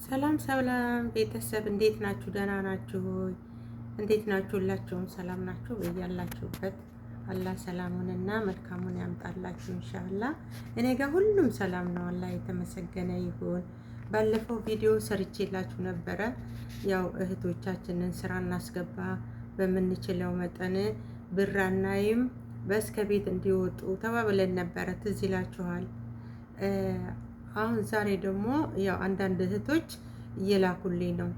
ሰላም ሰላም ቤተሰብ እንዴት ናችሁ? ደህና ናችሁ ሆይ? እንዴት ናችሁ? ሁላችሁም ሰላም ናችሁ? በያላችሁበት አላህ ሰላሙንና መልካሙን ያምጣላችሁ ኢንሻአላህ። እኔ ጋር ሁሉም ሰላም ነው። አላህ የተመሰገነ ይሁን። ባለፈው ቪዲዮ ሰርቼላችሁ ነበረ። ያው እህቶቻችንን ስራ እናስገባ በምንችለው መጠን ብር አናይም በስከ ቤት እንዲወጡ ተባብለን ነበረ። ትዝ ይላችኋል? አሁን ዛሬ ደግሞ ያው አንዳንድ እህቶች እየላኩልኝ ነው።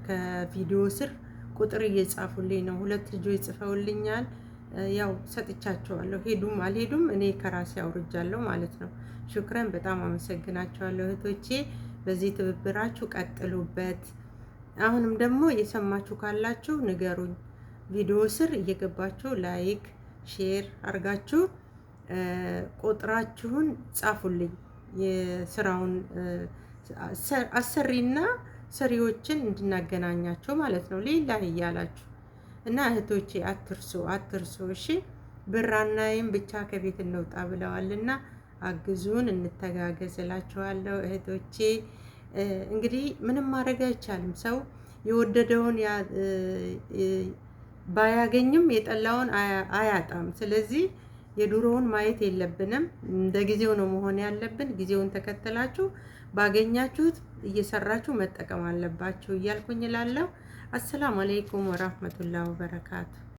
ከቪዲዮ ስር ቁጥር እየጻፉልኝ ነው። ሁለት ልጆች ጽፈውልኛል። ያው ሰጥቻቸዋለሁ። ሄዱም አልሄዱም እኔ ከራሴ አውርጃለሁ ማለት ነው። ሹክረን በጣም አመሰግናቸዋለሁ እህቶቼ። በዚህ ትብብራችሁ ቀጥሉበት። አሁንም ደግሞ የሰማችሁ ካላችሁ ንገሩኝ። ቪዲዮ ስር እየገባችሁ ላይክ ሼር አርጋችሁ ቁጥራችሁን ጻፉልኝ። የስራውን አሰሪና ሰሪዎችን እንድናገናኛቸው ማለት ነው። ሌላ እያላችሁ እና እህቶቼ አትርሱ እሺ። ብር አናይም ብቻ ከቤት እንውጣ ብለዋልና አግዙን፣ እንተጋገዝ እላችኋለሁ እህቶቼ። እንግዲህ ምንም ማድረግ አይቻልም። ሰው የወደደውን ባያገኝም የጠላውን አያጣም። ስለዚህ የድሮውን ማየት የለብንም። እንደ ጊዜው ነው መሆን ያለብን። ጊዜውን ተከትላችሁ ባገኛችሁት እየሰራችሁ መጠቀም አለባችሁ እያልኩኝ እላለሁ። አሰላሙ አለይኩም ወራህመቱላሂ ወበረካቱ።